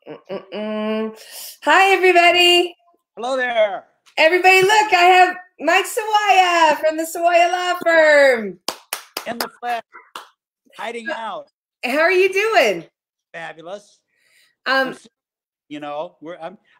Hi, everybody. Hello there. Everybody, look, I have Mike Sawaya from the Sawaya Law Firm. In the flesh, hiding out. How are you doing? Fabulous. You know,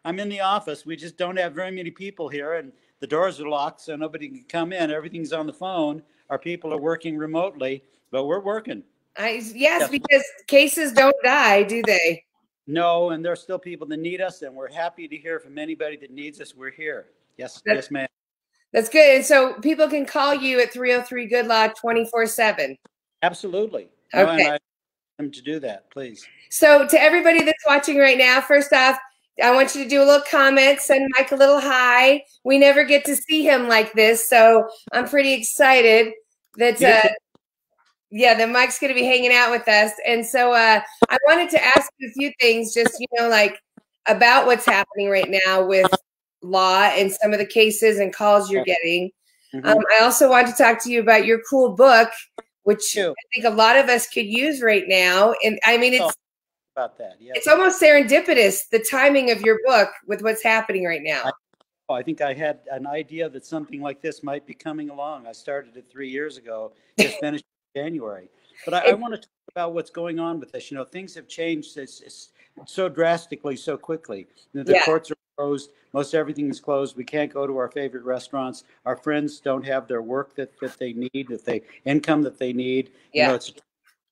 I'm in the office. We just don't have very many people here, and the doors are locked, so nobody can come in. Everything's on the phone. Our people are working remotely, but we're working. Yes, because cases don't die, do they? No, and there are still people that need us, and we're happy to hear from anybody that needs us. We're here. Yes, yes, ma'am. That's good. And so people can call you at 303-GOOD-LAW 24/7. Absolutely. Okay. No, and I want them to do that, please. So to everybody that's watching right now, first off, I want you to do a little comment, send Mike a little hi. We never get to see him like this, so I'm pretty excited that that Mike's going to be hanging out with us. And so I wanted to ask you a few things, just, you know, like about what's happening right now with law and some of the cases and calls you're getting. I also want to talk to you about your cool book, which I think a lot of us could use right now. And I mean, it's about that. Yeah. It's almost serendipitous, the timing of your book with what's happening right now. I think I had an idea that something like this might be coming along. I started it 3 years ago, just finished in January. But I want to talk about what's going on with this. You know, things have changed so drastically, so quickly. The courts are closed. Most everything is closed. We can't go to our favorite restaurants. Our friends don't have their work that they need, income that they need. You know,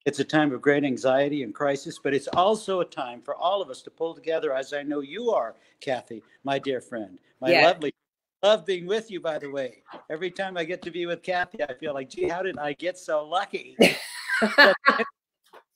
it's a time of great anxiety and crisis, but it's also a time for all of us to pull together, as I know you are, Kathie, my dear friend, my lovely. Love being with you, by the way. Every time I get to be with Kathie, I feel like, gee, how did I get so lucky?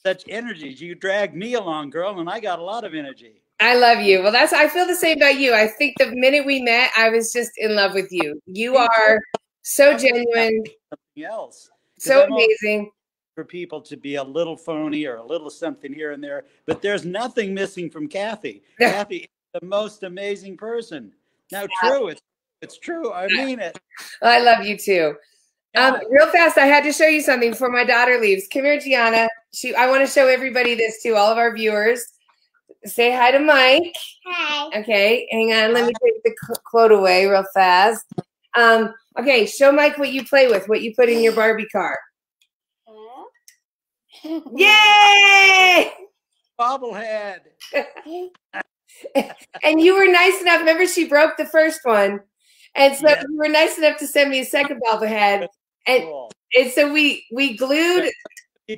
Such energy. You dragged me along, girl, and I got a lot of energy. I love you. Well, I feel the same about you. I think the minute we met, I was just in love with you. You are so genuine. Something else. So amazing. For people to be a little phony or a little something here and there, but there's nothing missing from Kathie. Kathie is the most amazing person. Now, true, it's true. I mean it. I love you too. Real fast, I had to show you something before my daughter leaves. Come here, Gianna. I want to show everybody this too, all of our viewers. Say hi to Mike. Hi. Okay, hang on. Let me take the quote away real fast. Okay, show Mike what you play with, what you put in your Barbie car. Yay! Bobblehead. And you were nice enough. Remember, she broke the first one, and so you were nice enough to send me a second bobblehead. And so we glued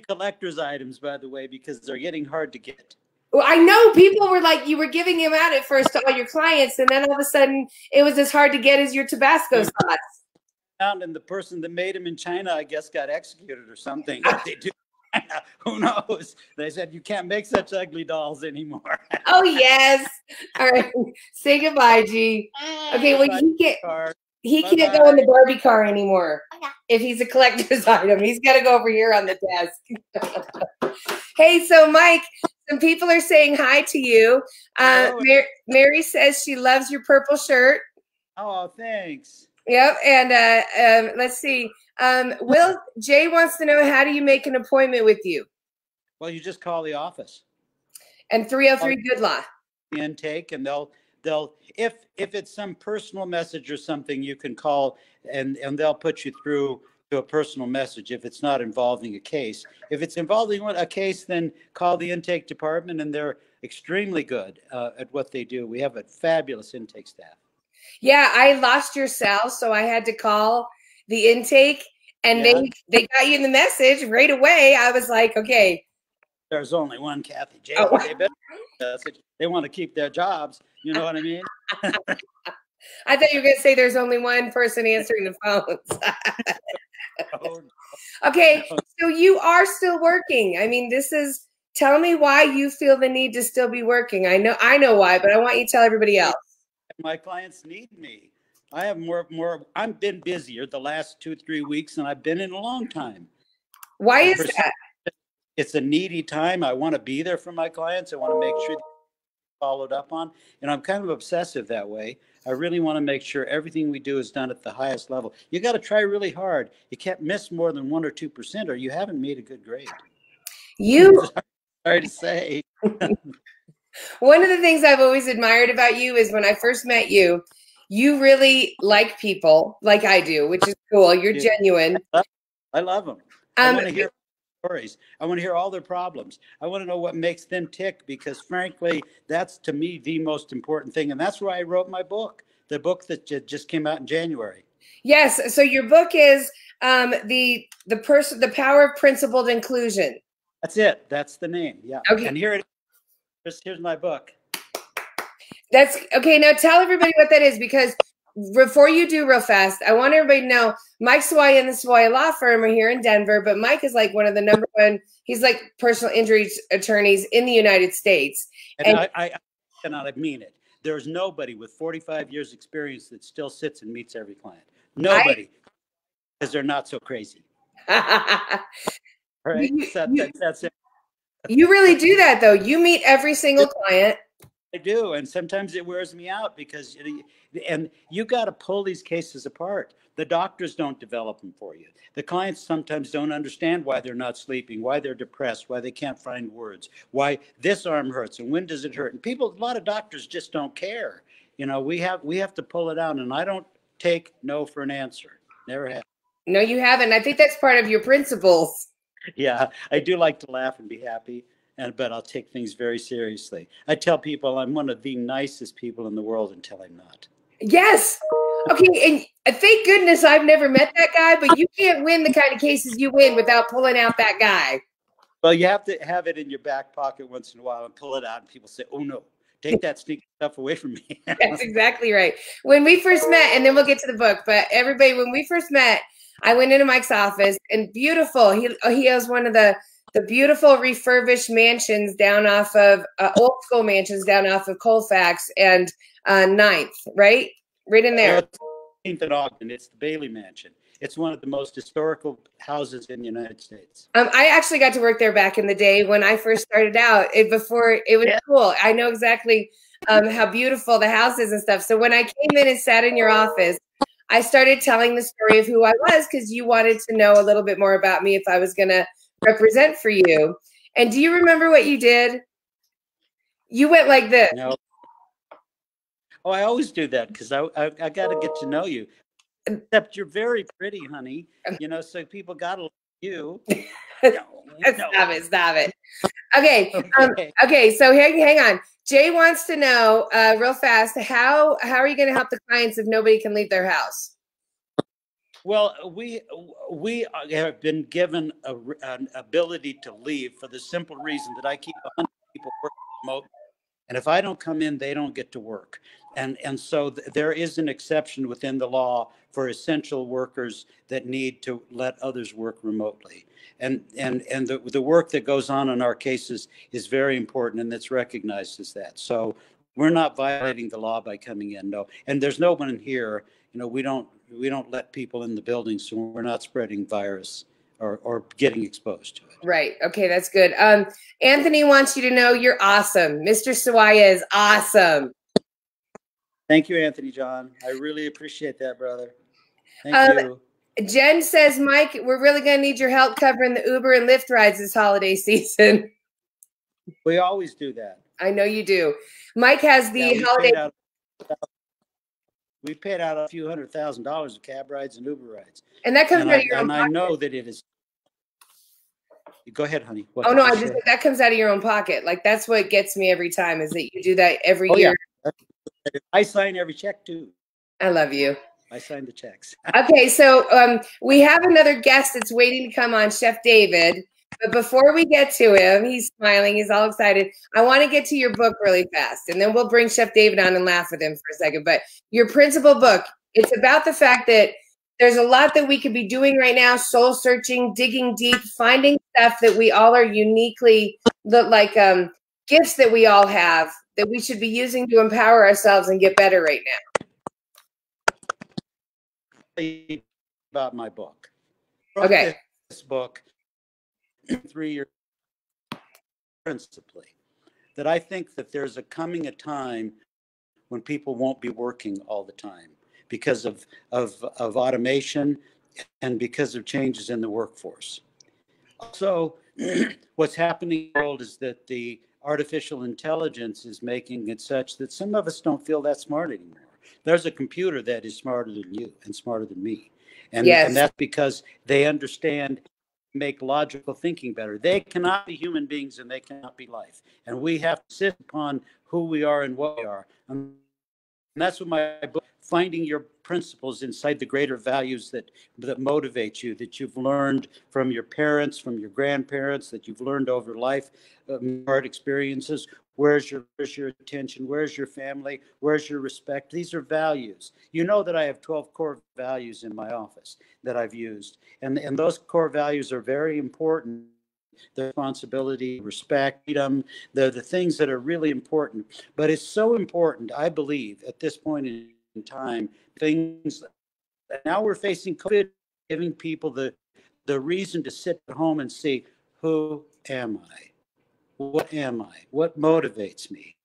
collector's items, by the way, because they're getting hard to get. Well, I know people were like, you were giving him out at first to all your clients, and then all of a sudden it was as hard to get as your Tabasco sauce. And the person that made them in China, I guess, got executed or something. They do. Who knows? They said you can't make such ugly dolls anymore. Oh yes. All right. Say goodbye, G. Okay. Well, he can't go in the Barbie car anymore. If he's a collector's item, he's got to go over here on the desk. Hey, so Mike, some people are saying hi to you. Mary says she loves your purple shirt. Oh, thanks. Yep. And let's see. Will Jay wants to know, how do you make an appointment with you? Well, you just call the office. And 303-GOOD-LAW. Intake, and they'll if it's some personal message or something, you can call and they'll put you through to a personal message if it's not involving a case. If it's involving a case, then call the intake department, and they're extremely good at what they do. We have a fabulous intake staff. Yeah, I lost your cell, so I had to call the intake, and they got you in the message right away. I was like, okay. There's only one Kathie J. They want to keep their jobs. You know what I mean? I thought you were going to say there's only one person answering the phones. Okay, so you are still working. I mean, tell me why you feel the need to still be working. I know why, but I want you to tell everybody else. My clients need me. I have I've been busier the last 2-3 weeks than I've been in a long time. Why is that? It's a needy time. I want to be there for my clients. I want to make sure they're followed up on. And I'm kind of obsessive that way. I really want to make sure everything we do is done at the highest level. You got to try really hard. You can't miss more than 1 or 2%, or you haven't made a good grade. You sorry to say. One of the things I've always admired about you is when I first met you, you really like people like I do, which is cool. You're genuine. I love them. I want to hear stories. I want to hear all their problems. I want to know what makes them tick, because frankly, that's to me the most important thing. And that's why I wrote my book, the book that just came out in January. Yes. So your book is the power of principled inclusion. That's it. That's the name. Yeah. Okay. And here it is. Here's my book. That's okay. Now tell everybody what that is, because before you do real fast, I want everybody to know Mike Sawaya and the Sawaya Law Firm are here in Denver, but Mike is like one of the #1, he's like personal injury attorneys in the United States. And I cannot mean it. There's nobody with 45 years experience that still sits and meets every client. Nobody, because they're not so crazy. Right? That's it. You really do that, though. You meet every single client. I do, and sometimes it wears me out, because and you got to pull these cases apart. The doctors don't develop them for you. The clients sometimes don't understand why they're not sleeping, why they're depressed, why they can't find words, why this arm hurts and when does it hurt. And a lot of doctors just don't care. You know, we have to pull it out, and I don't take no for an answer. Never have. No, you haven't. I think that's part of your principles. Yeah, I do like to laugh and be happy. But I'll take things very seriously. I tell people I'm one of the nicest people in the world until I'm not. Yes. Okay. And thank goodness I've never met that guy, but you can't win the kind of cases you win without pulling out that guy. Well, you have to have it in your back pocket once in a while and pull it out, and people say, oh, no, take that sneaky stuff away from me. That's exactly right. When we first met, and then we'll get to the book, but everybody, when we first met, I went into Mike's office, and beautiful. He has one of the beautiful refurbished mansions down off of old school mansions down off of Colfax and 9th, right in there. 13th and Ogden. It's the Bailey Mansion. It's one of the most historical houses in the United States. I actually got to work there back in the day when I first started out. Before it was cool. I know exactly how beautiful the house is and stuff. So when I came in and sat in your office, I started telling the story of who I was, because you wanted to know a little bit more about me if I was going to represent for you. And do you remember what you did? You went like this. No. Oh, I always do that, because I got to get to know you. Except you're very pretty, honey. You know, so people got to like you. Stop it. Okay. Okay. So hang on. Jay wants to know real fast, how are you going to help the clients if nobody can leave their house? Well, we have been given an ability to leave for the simple reason that I keep 100 people working remote, and if I don't come in, they don't get to work. And so there is an exception within the law for essential workers that need to let others work remotely. And the work that goes on in our cases is very important, and it's recognized as that. So we're not violating the law by coming in, no. And there's no one here. You know, we don't let people in the building, so we're not spreading virus or getting exposed to it. Right. Okay, that's good. Anthony wants you to know you're awesome. Mr. Sawaya is awesome. Thank you, Anthony John. I really appreciate that, brother. Thank you. Jen says, Mike, we're really going to need your help covering the Uber and Lyft rides this holiday season. We always do that. I know you do. Mike has the holiday. We paid out a few $100,000 of cab rides and Uber rides. And that comes out of your own pocket. And I know that it is. Go ahead, honey. Oh, no, that comes out of your own pocket. Like, that's what gets me every time, is that you do that every year. Yeah. I sign every check, too. I love you. I signed the checks. Okay, so we have another guest that's waiting to come on, Chef David. But before we get to him, he's smiling. He's all excited. I want to get to your book really fast, and then we'll bring Chef David on and laugh with him for a second. But your principal book, it's about the fact that there's a lot that we could be doing right now, soul searching, digging deep, finding stuff that we all are uniquely, gifts that we all have that we should be using to empower ourselves and get better right now. About my book. Okay. This book, 3 years principally, that I think that there's coming a time when people won't be working all the time because of automation and because of changes in the workforce. Also, what's happening in the world is that the artificial intelligence is making it such that some of us don't feel that smart anymore. There's a computer that is smarter than you and smarter than me. And that's because they understand, make logical thinking better. They cannot be human beings and they cannot be life. And we have to sit upon who we are and what we are. And that's what my book, Finding Your Principles Inside the Greater Values that motivate you, that you've learned from your parents, from your grandparents, that you've learned over life, hard experiences. Where's your attention? Where's your family? Where's your respect? These are values. You know that I have 12 core values in my office that I've used. And those core values are very important. The responsibility, respect, freedom, they're the things that are really important. But it's so important, I believe, at this point in time, things, now we're facing COVID, giving people the reason to sit at home and see, who am I? What am I? What motivates me?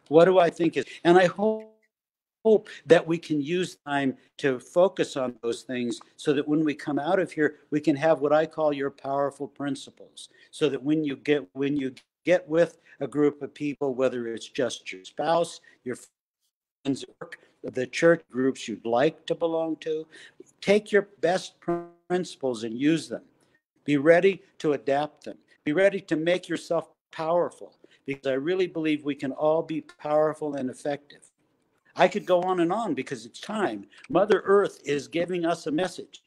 What do I think is, and I hope that we can use time to focus on those things so that when we come out of here, we can have what I call your powerful principles. So that when you get with a group of people, whether it's just your spouse, your friends at work, the church groups you'd like to belong to, take your best principles and use them. Be ready to adapt them. Be ready to make yourself powerful, because I really believe we can all be powerful and effective. I could go on and on because it's time. Mother Earth is giving us a message.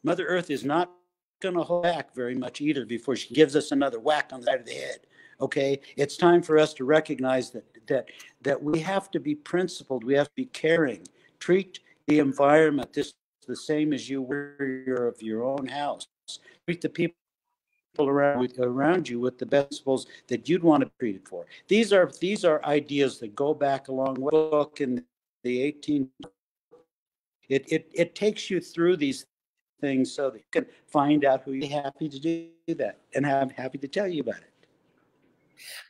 Mother Earth is not going to hold back very much either before she gives us another whack on the side of the head. Okay, it's time for us to recognize that we have to be principled. We have to be caring. Treat the environment the same as you were of your own house. Treat the people around you with the principles that you'd want to be treated for. These are ideas that go back a long way. Book in the 18. It takes you through these things so that you can find out who you're happy to do that, and I'm happy to tell you about it.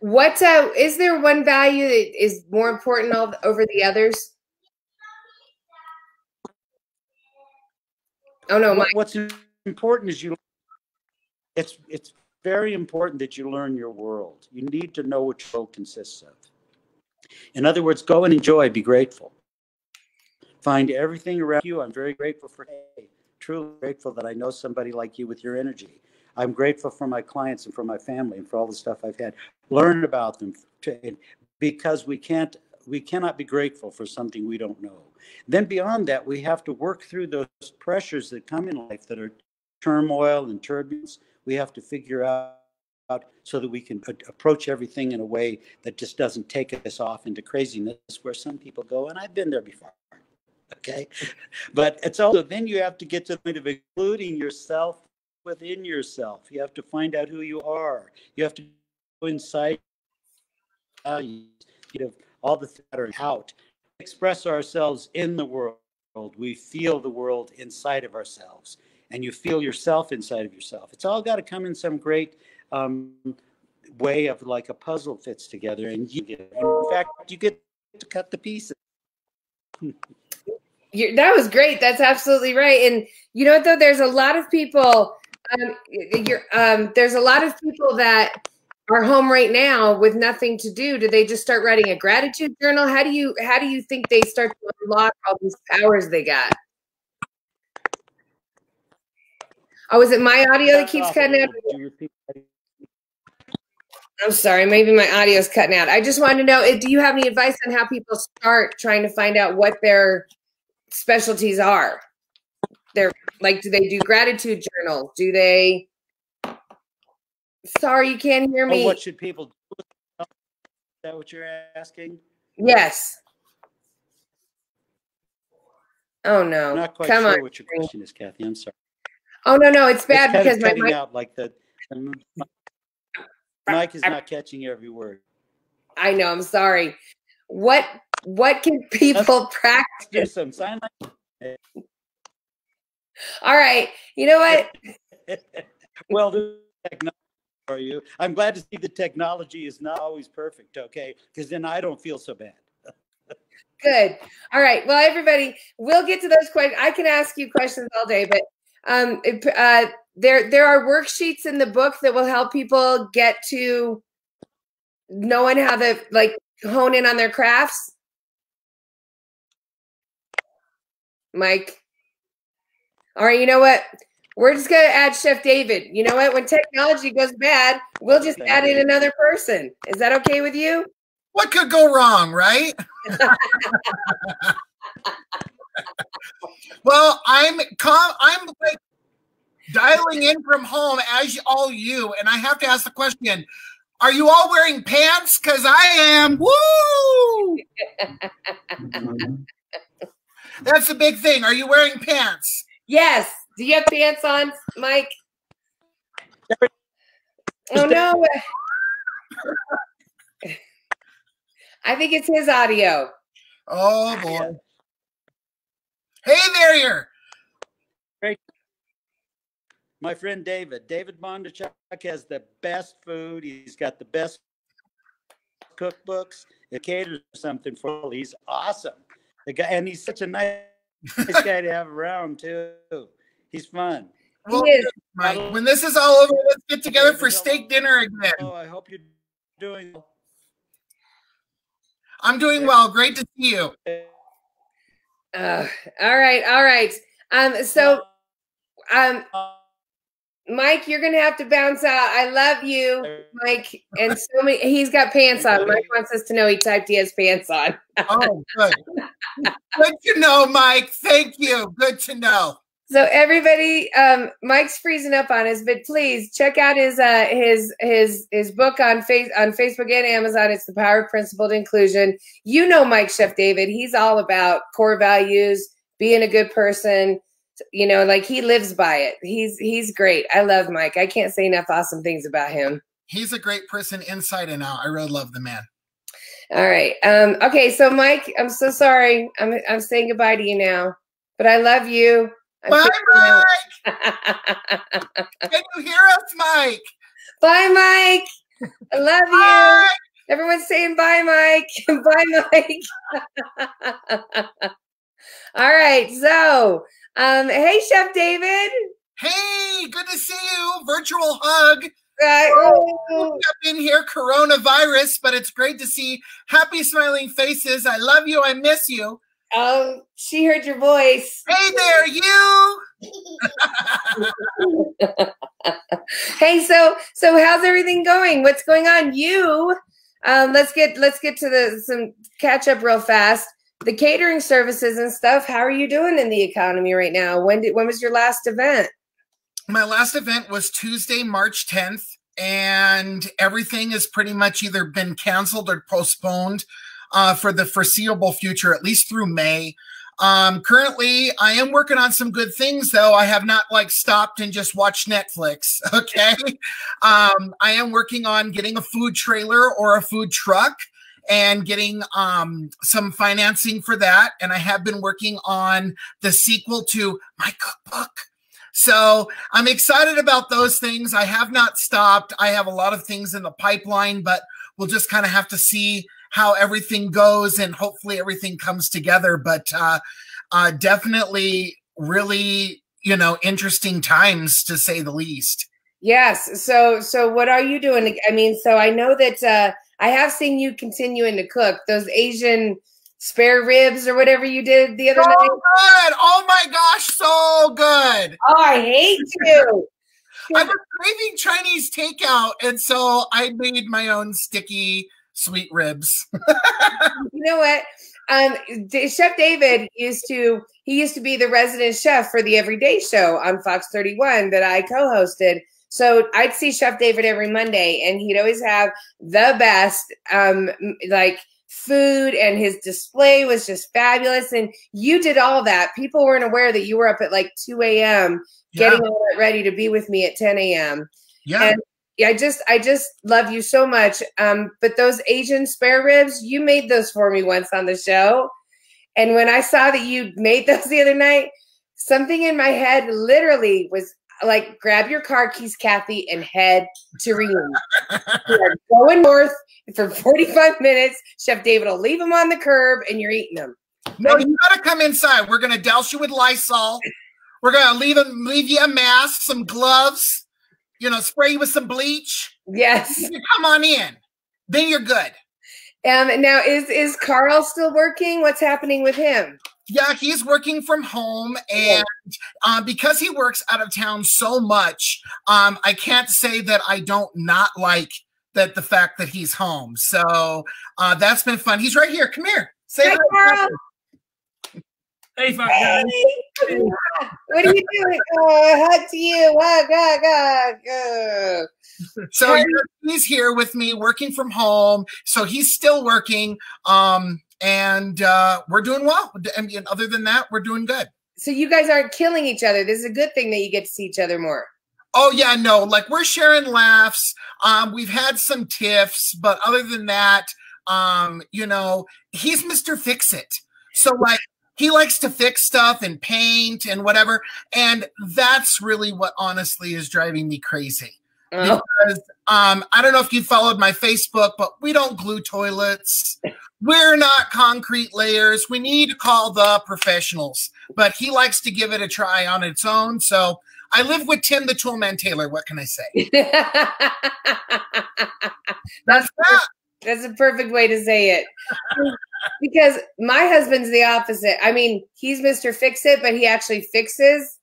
What is there one value that is more important over the others? Oh no, what's important is it's very important that you learn your world. You need to know what your world consists of. In other words, go and enjoy, be grateful. Find everything around you. I'm very grateful for today. Truly grateful that I know somebody like you with your energy. I'm grateful for my clients and for my family and for all the stuff I've had. Learn about them, because we cannot be grateful for something we don't know. Then beyond that, we have to work through those pressures that come in life that are turmoil and turbulence. We have to figure out so that we can approach everything in a way that just doesn't take us off into craziness where some people go, and I've been there before. Okay, but it's also, then you have to get to the point of including yourself within yourself. You have to find out who you are. You have to go inside values, all the things that are out. Express ourselves in the world. We feel the world inside of ourselves, and you feel yourself inside of yourself. It's all got to come in some great way of like a puzzle fits together, and in fact, you get to cut the pieces. That was great. That's absolutely right. And you know what, though, there's a lot of people. There's a lot of people that are home right now with nothing to do. Do they just start writing a gratitude journal? How do you think they start to unlock all these powers they got? Oh, is it my audio that keeps cutting out? I'm sorry, maybe my audio is cutting out. I just wanted to know, do you have any advice on how people start trying to find out what their specialties are? They're like, do they do gratitude journals? Do they? Sorry, you can't hear me. What should people do? Is that what you're asking? Yes. Oh no. I'm not quite sure what your question is, Kathie. I'm sorry. Oh no, it's bad because my mic out like the mic is not catching every word. I know. I'm sorry. What can people practice? Do some sign language. All right. You know what? Well, the technology for you. I'm glad to see the technology is not always perfect. Okay, because then I don't feel so bad. Good. All right. Well, everybody, we'll get to those questions. I can ask you questions all day, but there are worksheets in the book that will help people get to knowing how to like hone in on their crafts? Mike. All right, you know what? We're just going to add Chef David. You know what? When technology goes bad, we'll just add in another person. Is that okay with you? What could go wrong, right? Well, I'm like dialing in from home as you, and I have to ask the question, are you all wearing pants? Because I am. Woo! That's the big thing. Are you wearing pants? Yes. Do you have pants on, Mike? Oh, no. I think it's his audio. Oh, boy. Hey there. Great. My friend David Bondachuk has the best food. He's got the best cookbooks. It caters something for all. He's awesome. The guy, and he's such a nice guy to have around too. He's fun. Well, Mike, when this is all over, let's get together for steak dinner again. Oh, I hope you're doing well. I'm doing well. Great to see you. All right. Mike, you're gonna have to bounce out. I love you, Mike. And he's got pants on. Mike wants us to know he typed he has pants on. Oh, good. Good to know, Mike. Thank you. Good to know. So everybody, Mike's freezing up on us, but please check out his book on Facebook and Amazon. It's The Power of Principled Inclusion. You know Mike, Chef David. He's all about core values, being a good person. You know, like he lives by it. He's great. I love Mike. I can't say enough awesome things about him. He's a great person inside and out. I really love the man. All right. Okay. So Mike, I'm so sorry. I'm saying goodbye to you now, but I love you. Bye, Mike. Can you hear us, Mike? Bye, Mike. I love bye. You. Everyone's saying bye, Mike. Bye, Mike. All right. So, hey, Chef David. Hey, good to see you. Virtual hug. Oh. Up in here, coronavirus, but it's great to see happy, smiling faces. I love you. I miss you. Oh, she heard your voice. Hey there, you. Hey, so how's everything going? What's going on? Let's get to some catch up real fast. The catering services and stuff. How are you doing in the economy right now? When was your last event? My last event was Tuesday, March 10th, and everything has pretty much either been canceled or postponed for the foreseeable future, at least through May. Currently, I am working on some good things, though. I have not like stopped and just watched Netflix. Okay. I am working on getting a food trailer or a food truck and getting some financing for that. And I have been working on the sequel to my cookbook. So I'm excited about those things. I have not stopped. I have a lot of things in the pipeline, but we'll just kind of have to see how everything goes, and hopefully everything comes together. But definitely really, interesting times, to say the least. Yes. So what are you doing? I mean, so I know that I have seen you continuing to cook those Asian spare ribs or whatever you did the other night. So good. Oh my gosh, so good. Oh, I hate you. I was craving Chinese takeout, and so I made my own sticky sweet ribs. You know what? Chef David used to be the resident chef for the Everyday Show on Fox 31 that I co-hosted. So I'd see Chef David every Monday, and he'd always have the best like food, and his display was just fabulous. And you did all that. People weren't aware that you were up at like 2 a.m. getting all that ready to be with me at 10 a.m. Yeah. And I just love you so much. But those Asian spare ribs, you made those for me once on the show. And when I saw that you made those the other night, something in my head literally was like, grab your car keys, Kathie, and head to Reno. We are going north for 45 minutes. Chef David will leave them on the curb, and you're eating them. No, you gotta come inside. We're gonna douse you with Lysol. We're gonna leave you a mask, some gloves, spray you with some bleach. Yes. You come on in. then you're good. Now is Carl still working? What's happening with him? Yeah, he's working from home, and because he works out of town so much, I can't say that I don't not like the fact that he's home. So that's been fun. He's right here. Come here. Say hi, Carl. Hey, guys. Hey. What are you doing? Hug to you. Hug. So he's here with me working from home. So he's still working. And we're doing well. And other than that, we're doing good. So you guys aren't killing each other. This is a good thing that you get to see each other more. Oh, yeah, no. Like, we're sharing laughs. We've had some tiffs. But other than that, you know, he's Mr. Fix-It. So, like, he likes to fix stuff and paint and whatever. And that's really what honestly is driving me crazy. Because I don't know if you followed my Facebook, but we don't glue toilets. We're not concrete layers. We need to call the professionals. But he likes to give it a try on its own. So I live with Tim the Toolman Taylor. What can I say? That's a perfect way to say it. Because my husband's the opposite. I mean, he's Mr. Fix-It, but he actually fixes.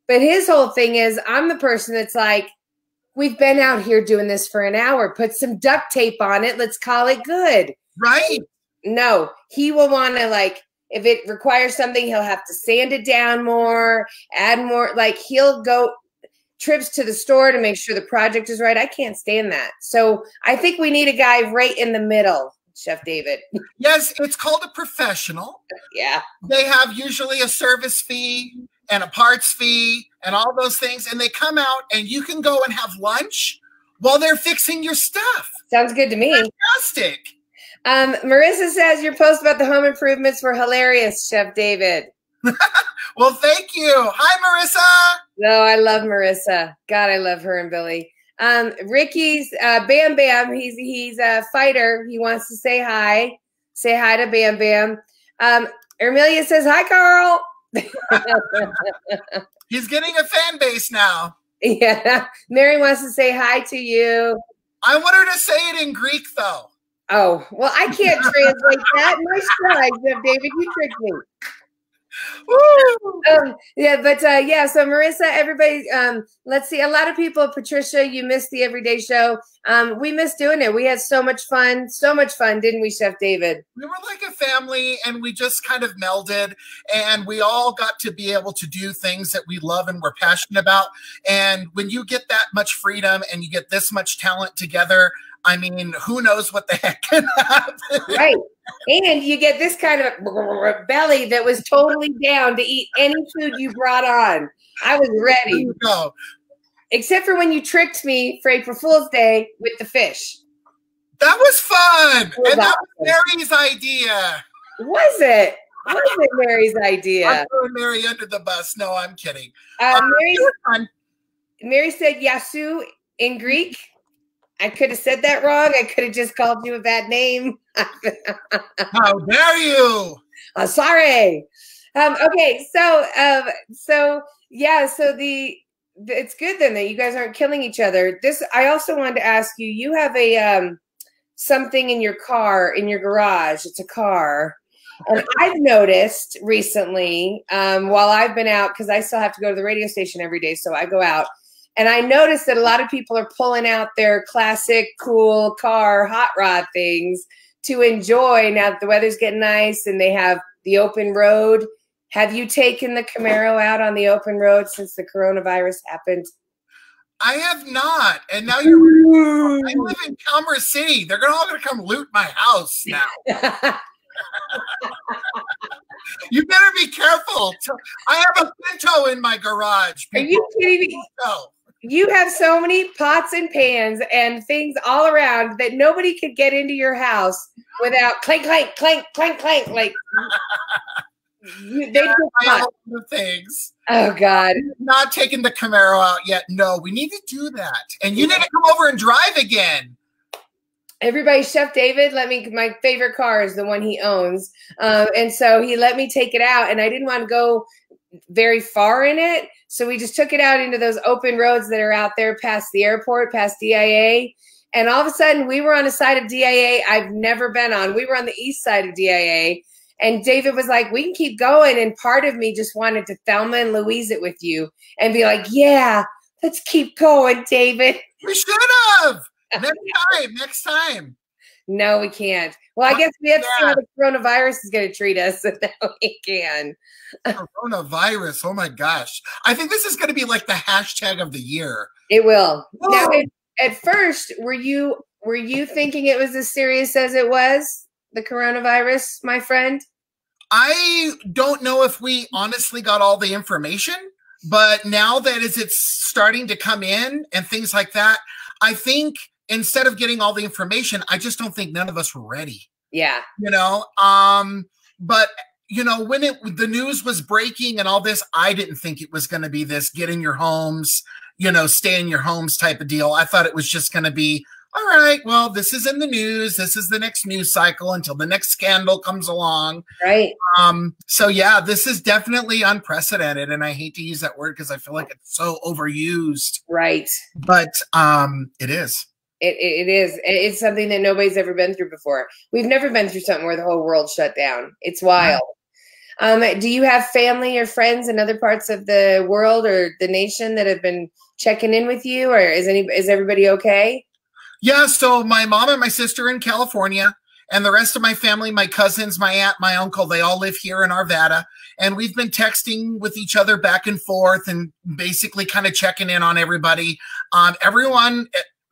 But his whole thing is, I'm the person that's like, we've been out here doing this for an hour. Put some duct tape on it. Let's call it good. Right. No, he will want to, like, if it requires something, he'll have to sand it down more, add more. Like, he'll go trips to the store to make sure the project is right. I can't stand that. So I think we need a guy right in the middle, Chef David. Yes, it's called a professional. Yeah. They have usually a service fee and a parts fee and all those things. And they come out and you can go and have lunch while they're fixing your stuff. Sounds good to me. Fantastic. Marissa says your post about the home improvements were hilarious, Chef David. Well, thank you. Hi, Marissa. No, I love Marissa. God, I love her and Billy. Ricky's Bam Bam. He's a fighter. He wants to say hi. Say hi to Bam Bam. Ermilia says hi, Carl. He's getting a fan base now. Yeah. Mary wants to say hi to you. I want her to say it in Greek, though. Oh, well, I can't translate that. Nice try, Chef David. You tricked me. Yeah, but yeah, so Marissa, everybody, let's see. A lot of people, Patricia, you missed the Everyday Show. We missed doing it. We had so much fun, didn't we, Chef David? We were like a family, and we just kind of melded, and we all got to be able to do things that we love and we're passionate about. And when you get that much freedom and you get this much talent together, I mean, who knows what the heck can happen? Right. And you get this kind of belly that was totally down to eat any food you brought on. I was ready. Go. Except for when you tricked me for April Fool's Day with the fish. That was fun. And that was Mary's idea. Was it? Was it Mary's idea? I'm throwing Mary under the bus. No, I'm kidding. Mary said Yasu in Greek. I could have said that wrong. I could have just called you a bad name. How dare you? Sorry. Okay, so yeah, so it's good then that you guys aren't killing each other. I also wanted to ask you. You have a something in your car, in your garage. It's a car, and I've noticed recently while I've been out, because I still have to go to the radio station every day, so I go out. And I noticed that a lot of people are pulling out their classic, cool car, hot rod things to enjoy now that the weather's getting nice and they have the open road. Have you taken the Camaro out on the open road since the coronavirus happened? I have not. And now you're I live in Commerce City. They're all going to come loot my house now. You better be careful. I have a Pinto in my garage. Are you kidding me? No. You have so many pots and pans and things all around that nobody could get into your house without clank, clank, clank, clank, clank. Like, they all the things. Oh, God. Not taking the Camaro out yet. No, we need to do that. And you need to come over and drive again. Everybody, Chef David my favorite car is the one he owns. And so he let me take it out, and I didn't want to go very far in it. So we just took it out into those open roads that are out there past the airport, past DIA. And all of a sudden, we were on a side of DIA I've never been on. We were on the east side of DIA. And David was like, we can keep going. And part of me just wanted to Thelma and Louise it with you and be like, yeah, let's keep going, David. We should have. Next time. No, we can't. Well, I guess we have to see how the coronavirus is going to treat us. So now we can. Coronavirus. Oh, my gosh. I think this is going to be like the hashtag of the year. It will. Whoa. Now, at first, were you thinking it was as serious as it was? The coronavirus, my friend? I don't know if we honestly got all the information, but now that it's starting to come in and things like that, I think instead of getting all the information, I just don't think none of us were ready. Yeah. You know, but you know, when the news was breaking and all this, I didn't think it was going to be this get in your homes, you know, stay in your homes type of deal. I thought it was just going to be, all right, well, this is in the news. This is the next news cycle until the next scandal comes along. Right. So yeah, this is definitely unprecedented. And I hate to use that word because I feel like it's so overused. Right. But it is. It is. It's something that nobody's ever been through before. We've never been through something where the whole world shut down. It's wild. Do you have family or friends in other parts of the world or the nation that have been checking in with you, or is everybody okay? Yeah, so my mom and my sister in California, and the rest of my family, my cousins, my aunt, my uncle, they all live here in Arvada. And we've been texting with each other back and forth and basically kind of checking in on everybody. Everyone,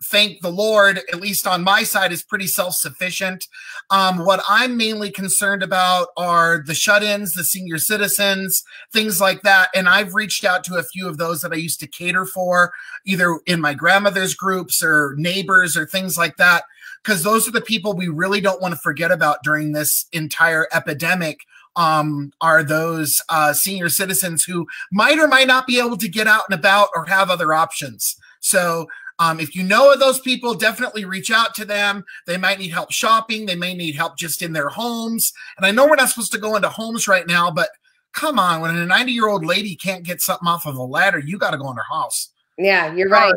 thank the Lord, at least on my side, is pretty self-sufficient. What I'm mainly concerned about are the shut-ins, the senior citizens, things like that. And I've reached out to a few of those that I used to cater for, either in my grandmother's groups or neighbors or things like that, because those are the people we really don't want to forget about during this entire epidemic. Are those senior citizens who might or might not be able to get out and about or have other options. So if you know of those people, definitely reach out to them. They might need help shopping. They may need help just in their homes. And I know we're not supposed to go into homes right now, but come on, when a 90-year-old lady can't get something off of a ladder, you got to go in her house. Yeah, you're right.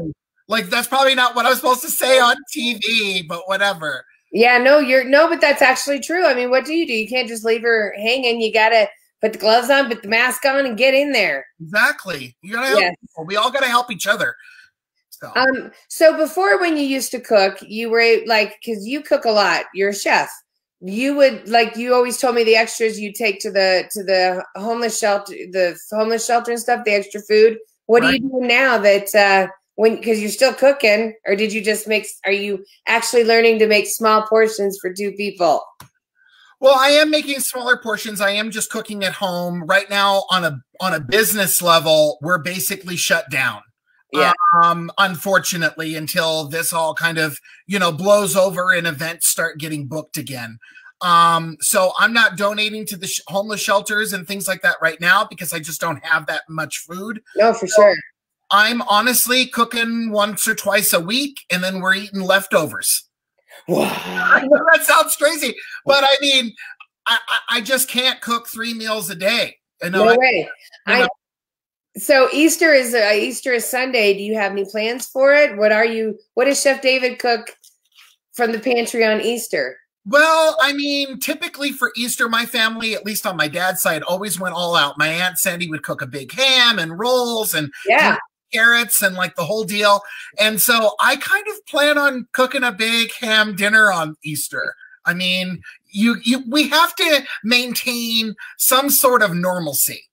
Like, that's probably not what I was supposed to say on TV, but whatever. Yeah, but that's actually true. I mean, what do? You can't just leave her hanging. You got to put the gloves on, put the mask on, and get in there. Exactly. You got to help people. We all got to help each other. So before, when you used to cook, you were like, because you cook a lot, you're a chef. You would, like, you always told me the extras you take to the homeless shelter, and stuff, the extra food. What are you doing now that because you're still cooking, or did you just are you actually learning to make small portions for 2 people? Well, I am making smaller portions. I am just cooking at home right now. On a business level, we're basically shut down. Yeah. Unfortunately, until this all kind of, blows over and events start getting booked again. So I'm not donating to the homeless shelters and things like that right now because I just don't have that much food. No, for sure. I'm honestly cooking once or twice a week, and then we're eating leftovers. Wow. I know that sounds crazy, but I mean, I just can't cook 3 meals a day. No way. So Easter is Sunday. Do you have any plans for it? What does Chef David cook from the pantry on Easter? Well, I mean, typically for Easter, my family, at least on my dad's side, always went all out. My Aunt Sandy would cook a big ham and rolls and carrots and like the whole deal. And so I kind of plan on cooking a big ham dinner on Easter. I mean, we have to maintain some sort of normalcy,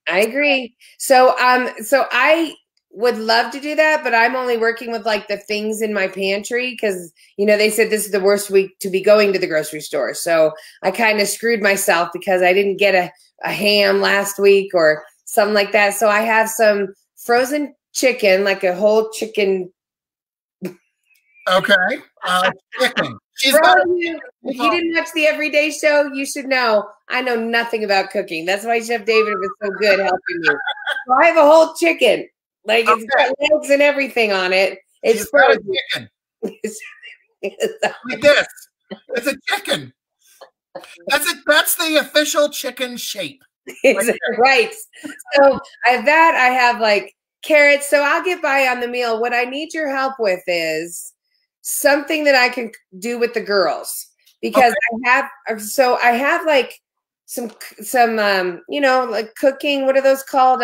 I agree. So I would love to do that, but I'm only working with like the things in my pantry because, they said this is the worst week to be going to the grocery store. So I kind of screwed myself because I didn't get a ham last week or something like that. So I have some frozen chicken, like a whole chicken. Okay. Chicken. If you didn't watch the Everyday Show, you should know I know nothing about cooking. That's why Chef David was so good helping me. So I have a whole chicken. Like, it's got legs and everything on it. It's a chicken. Like this. It's a chicken. That's the official chicken shape. Right. So I have that. I have like carrots. So I'll get by on the meal. What I need your help with is something that I can do with the girls because I have like some you know, like cooking. What are those called?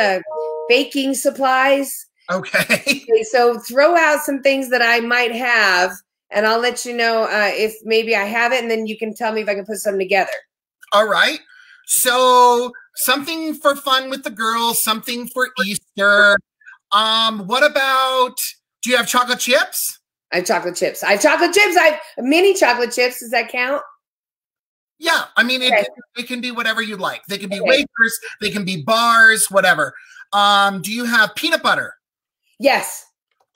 Baking supplies. Okay. So throw out some things that I might have, and I'll let you know if maybe I have it, and then you can tell me if I can put something together. All right. So something for fun with the girls, something for Easter. What about, do you have chocolate chips? I have chocolate chips. I have mini chocolate chips. Does that count? Yeah. I mean, it can be whatever you like. They can be wafers. They can be bars, whatever. Do you have peanut butter? Yes.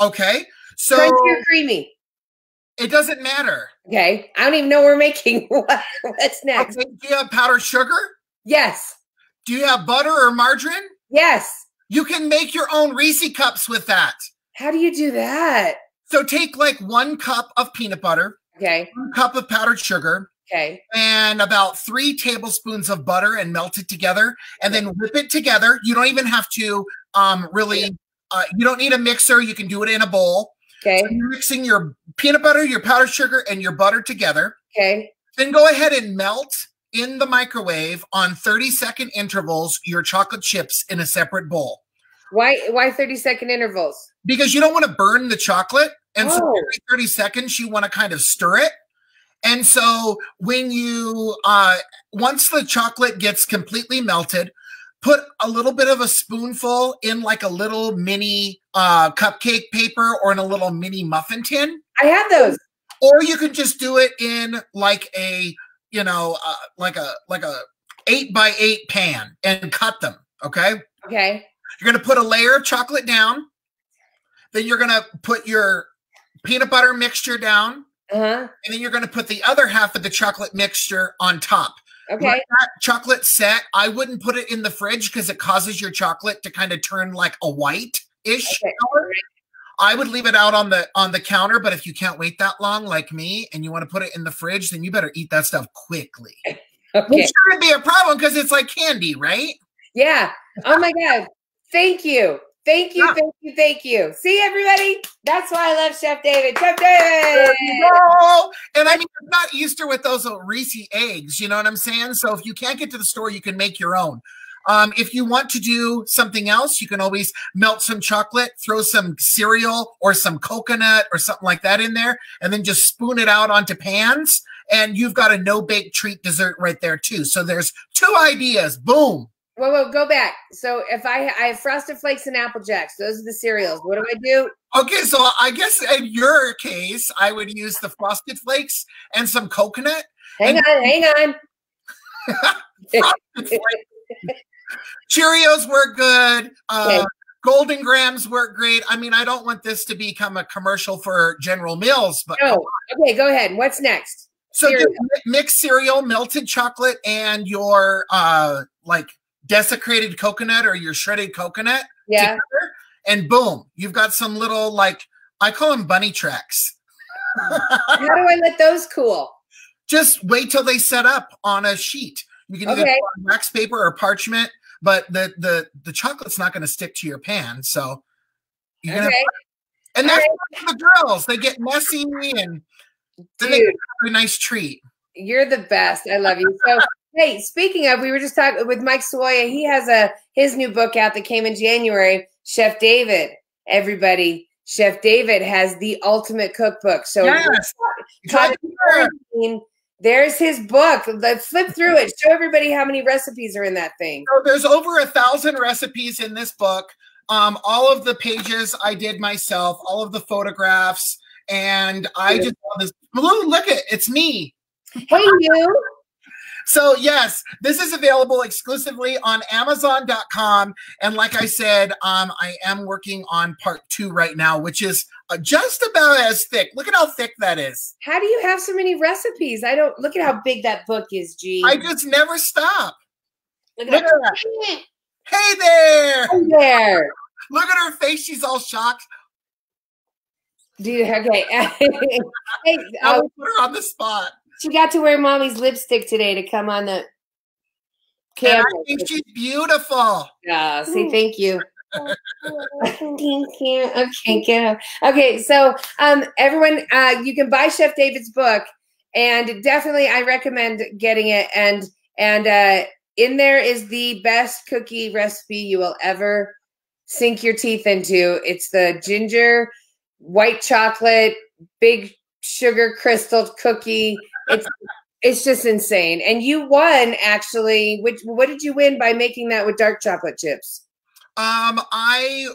Okay. So crunchy or creamy? It doesn't matter. Okay. I don't even know what we're making. What's next? Okay. Do you have powdered sugar? Yes. Do you have butter or margarine? Yes. You can make your own Reese cups with that. How do you do that? So take like 1 cup of peanut butter. Okay. 1 cup of powdered sugar. Okay. And about 3 tablespoons of butter and melt it together and then whip it together. You don't even have to really, you don't need a mixer. You can do it in a bowl. Okay. So you're mixing your peanut butter, your powdered sugar, and your butter together. Okay. Then go ahead and melt in the microwave on 30-second intervals your chocolate chips in a separate bowl. Why 30-second intervals? Because you don't want to burn the chocolate. And so every 30 seconds, you want to kind of stir it. And so when you, once the chocolate gets completely melted, put a little bit of a spoonful in like a little mini cupcake paper or in a little mini muffin tin. I have those. Or you could just do it in like a, you know, like a 8x8 pan and cut them. Okay. Okay. You're going to put a layer of chocolate down. Then you're going to put your peanut butter mixture down. And then you're going to put the other half of the chocolate mixture on top. Okay. Let that chocolate set. I wouldn't put it in the fridge because it causes your chocolate to kind of turn like a white-ish color. I would leave it out on the counter, but if you can't wait that long like me and you want to put it in the fridge, then you better eat that stuff quickly. Which shouldn't be a problem because it's like candy, right? Yeah. Oh my God. Thank you. Thank you, thank you, thank you. See, everybody? That's why I love Chef David. Chef David! And I mean, it's not Easter with those Reese eggs, you know what I'm saying? So if you can't get to the store, you can make your own. If you want to do something else, you can always melt some chocolate, throw some cereal or some coconut or something like that in there, and then just spoon it out onto pans, and you've got a no-bake treat dessert right there, too. So there's 2 ideas. Boom. Whoa, go back. So if I have Frosted Flakes and Apple Jacks, those are the cereals. What do I do? Okay, so I guess in your case, I would use the Frosted Flakes and some coconut. Hang on. Frosted Flakes. Cheerios work good. Golden Grams work great. I mean, I don't want this to become a commercial for General Mills, but no. Okay, go ahead. What's next? So mix cereal, melted chocolate, and your like desiccated coconut or your shredded coconut together, and boom, you've got some little, like, I call them bunny tracks. How do I let those cool? Just wait till they set up on a sheet. You can either put on wax paper or parchment, but the chocolate's not going to stick to your pan, so you're gonna and that's for the girls. They get messy and then they get a nice treat. You're the best. I love you. So hey, speaking of, we were just talking with Mike Sawaya. He has his new book out that came in January, Chef David. Everybody, Chef David has the ultimate cookbook. So there's his book. Let's flip through it. Show everybody how many recipes are in that thing. So there's over 1,000 recipes in this book. All of the pages I did myself, all of the photographs, and I just love this. Look at it. It's me. Hey, you. So yes, this is available exclusively on Amazon.com. And like I said, I am working on part 2 right now, which is just about as thick. Look at how thick that is. How do you have so many recipes? I don't, look at how big that book is, G. I just never stop. Look at that. Hey there. Hey there. Look at her face. She's all shocked. Dude, okay. Hey, I will put her on the spot. She got to wear mommy's lipstick today to come on the camera. And I think she's beautiful. Yeah, see, thank you. Thank you. Okay, good. Okay, so everyone, you can buy Chef David's book, and definitely I recommend getting it. And in there is the best cookie recipe you will ever sink your teeth into. It's the ginger, white chocolate, big sugar crystal cookie. It's just insane. And you won, actually. What did you win by making that with dark chocolate chips? I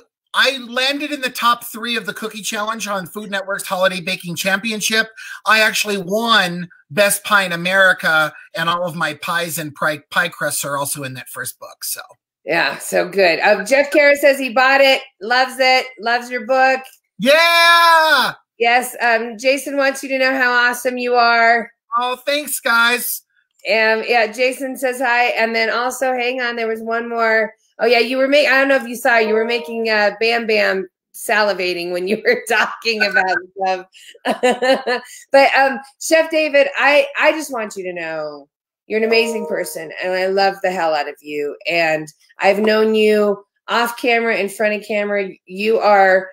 landed in the top 3 of the cookie challenge on Food Network's Holiday Baking Championship. I actually won Best Pie in America, and all of my pies and pie crusts are also in that first book. So yeah, so good. Jeff Kara says he bought it, loves your book. Yeah. Yes. Jason wants you to know how awesome you are. Oh, thanks, guys. Yeah, Jason says hi, and then also, hang on, there was one more. Oh yeah, you were making. I don't know if you saw. You were making Bam Bam salivating when you were talking about stuff. But Chef David, I just want you to know you're an amazing person, and I love the hell out of you. And I've known you off camera, in front of camera. You're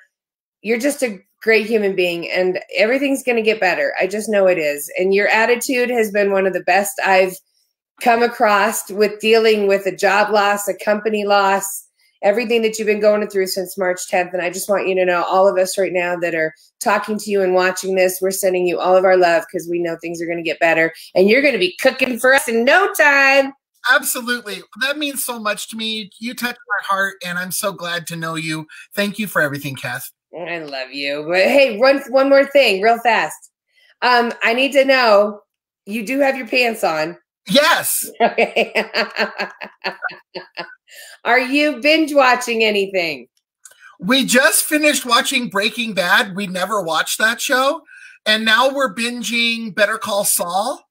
just a great human being, and everything's going to get better. I just know it is. And your attitude has been one of the best I've come across with dealing with a job loss, a company loss, everything that you've been going through since March 10th. And I just want you to know, all of us right now that are talking to you and watching this, we're sending you all of our love, because we know things are going to get better, and you're going to be cooking for us in no time. Absolutely. That means so much to me. You touch my heart, and I'm so glad to know you. Thank you for everything, Kath. I love you. But hey, one more thing real fast. I need to know, you do have your pants on. Yes. Okay. Are you binge watching anything? We just finished watching Breaking Bad. We never watched that show. And now we're binging Better Call Saul,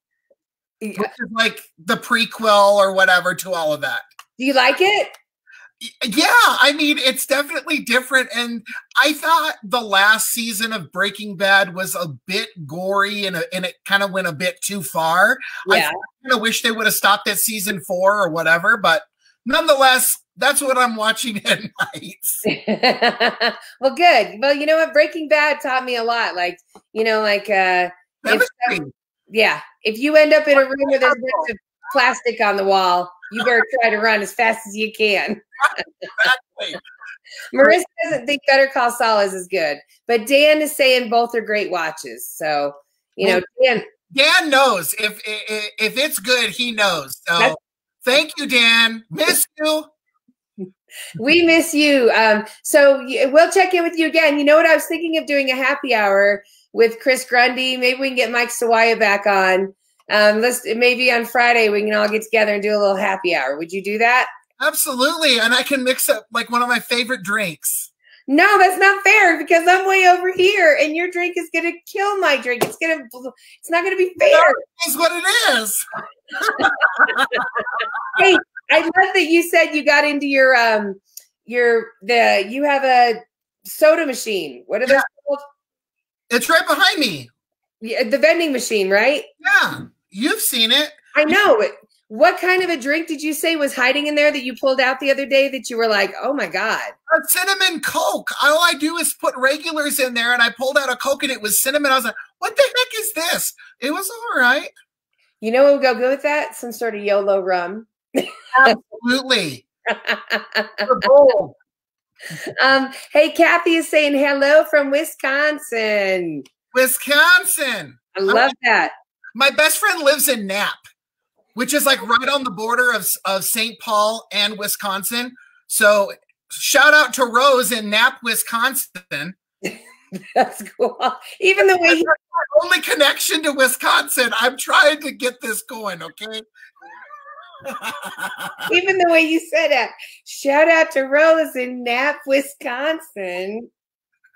which is like the prequel or whatever to all of that. Do you like it? Yeah, I mean, it's definitely different. And I thought the last season of Breaking Bad was a bit gory, and it kind of went a bit too far. Yeah. I kind of wish they would have stopped at season 4 or whatever, but nonetheless, that's what I'm watching at nights. Well, good. Well, you know what? Breaking Bad taught me a lot. Like, if you end up in a room where there's a bunch of plastic on the wall, you better try to run as fast as you can. Exactly. Marissa doesn't think Better Call Saul is as good, but Dan is saying both are great watches. So, Dan knows if it's good, he knows. So thank you, Dan. Miss you. We miss you. So we'll check in with you again. You know what? I was thinking of doing a happy hour with Chris Grundy. Maybe we can get Mike Sawaya back on. Maybe on Friday we can all get together and do a little happy hour. Would you do that? Absolutely. And I can mix up like one of my favorite drinks. No, that's not fair, because I'm way over here and your drink is going to kill my drink. It's not going to be fair. That is what it is. Hey, I love that you said you got into you have a soda machine. What are those called? It's right behind me. Yeah, the vending machine, right? Yeah, you've seen it. I know. What kind of a drink did you say was hiding in there that you pulled out the other day that you were like, oh my God? A cinnamon Coke. All I do is put regulars in there, and I pulled out a Coke and it was cinnamon. I was like, what the heck is this? It was all right. You know what would go good with that? Some sort of YOLO rum. Absolutely. Hey, Kathie is saying hello from Wisconsin. Wisconsin. I love that. My best friend lives in Knapp, which is like right on the border of St. Paul and Wisconsin. So shout out to Rose in Knapp, Wisconsin. That's cool. Even the way my only connection to Wisconsin. I'm trying to get this going, okay? Even the way you said that. Shout out to Rose in Knapp, Wisconsin.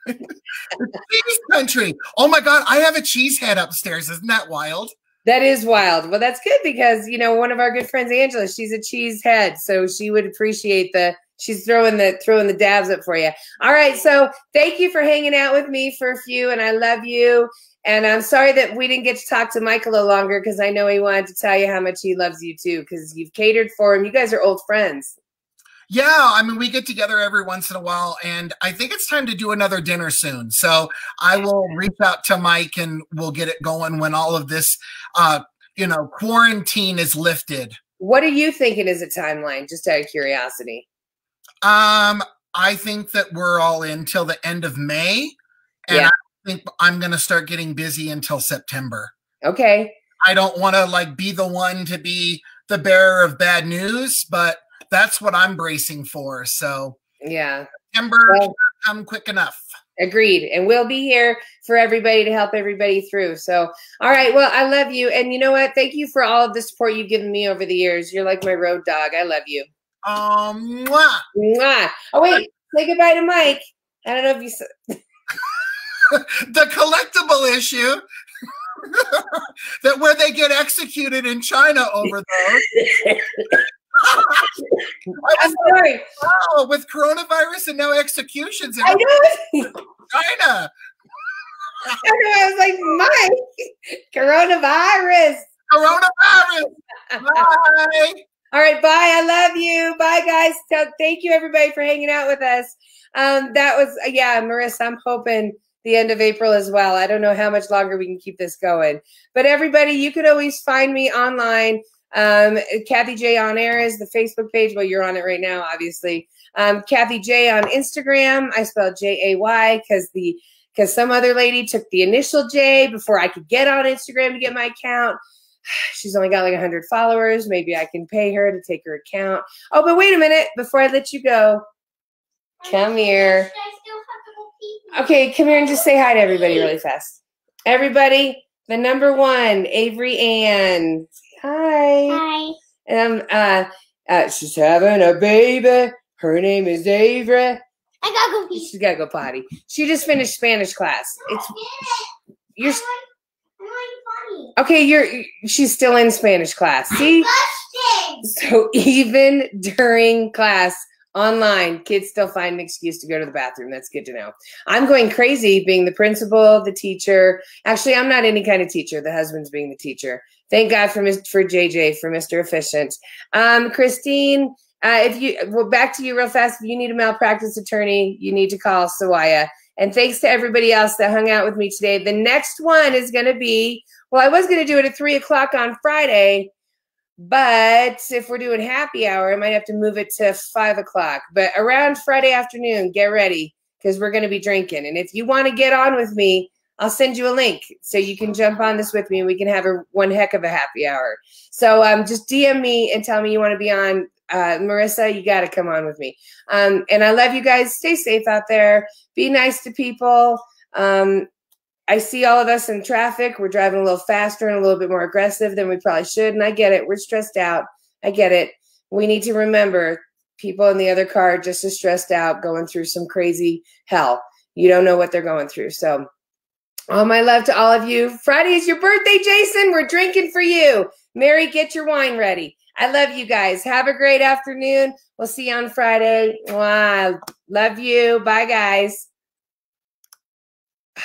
Cheese country. Oh my God, I have a cheese head upstairs. Isn't that wild? That is wild. Well, that's good because, one of our good friends, Angela, she's a cheese head. So she would appreciate she's throwing the dabs up for you. All right. So thank you for hanging out with me for a few, and I love you. And I'm sorry that we didn't get to talk to Mike a little longer, because I know he wanted to tell you how much he loves you too, because you've catered for him. You guys are old friends. Yeah, I mean, we get together every once in a while, and I think it's time to do another dinner soon. So I will reach out to Mike, and we'll get it going when all of this, quarantine is lifted. What are you thinking is a timeline, just out of curiosity? I think that we're all in till the end of May, and I think I'm going to start getting busy until September. Okay. I don't want to be the one to be the bearer of bad news, but that's what I'm bracing for. So yeah, September can't come quick enough. Agreed. And we'll be here for everybody to help everybody through. So, all right. Well, I love you. And you know what? Thank you for all of the support you've given me over the years. You're like my road dog. I love you. Mwah. Mwah. Oh, wait. Say goodbye to Mike. I don't know if you said. The collectible issue. That where they get executed in China over those. I'm sorry. Wow, with coronavirus and now executions in I know. China. I was like, Mike, coronavirus. Bye. All right, bye. I love you. Bye, guys. Thank you, everybody, for hanging out with us. That was, Marissa, I'm hoping the end of April as well. I don't know how much longer we can keep this going. But everybody, you could always find me online. Kathie J on air is the Facebook page. Well, you're on it right now, obviously. Kathie J on Instagram. I spelled Jay because some other lady took the initial J before I could get on Instagram to get my account. She's only got like 100 followers. Maybe I can pay her to take her account. Oh, but wait a minute before I let you go. Come here. Okay, come here and just say hi to everybody really fast. Everybody, the number one, Avery Ann. Hi. Hi. And she's having a baby. Her name is Avery. I gotta go pee. She's gotta go potty. She just finished Spanish class. You're okay. She's still in Spanish class. See, so even during class online, kids still find an excuse to go to the bathroom. That's good to know. I'm going crazy being the principal, the teacher. Actually, I'm not any kind of teacher. The husband's being the teacher. Thank God for JJ, for Mr. Efficient. Christine, back to you real fast. If you need a malpractice attorney, you need to call Sawaya. And thanks to everybody else that hung out with me today. The next one is going to be, well, I was going to do it at 3 o'clock on Friday, but if we're doing happy hour, I might have to move it to 5 o'clock. But around Friday afternoon, get ready because we're going to be drinking. And if you want to get on with me, I'll send you a link so you can jump on this with me and we can have one heck of a happy hour. So just DM me and tell me you want to be on. Marissa, you got to come on with me. And I love you guys. Stay safe out there. Be nice to people. I see all of us in traffic. We're driving a little faster and a little bit more aggressive than we probably should. And I get it. We're stressed out. I get it. We need to remember people in the other car are just as stressed out, going through some crazy hell. You don't know what they're going through. So all my love to all of you. Friday is your birthday, Jason. We're drinking for you. Mary, get your wine ready. I love you guys. Have a great afternoon. We'll see you on Friday. Wow. Love you. Bye, guys. Bye.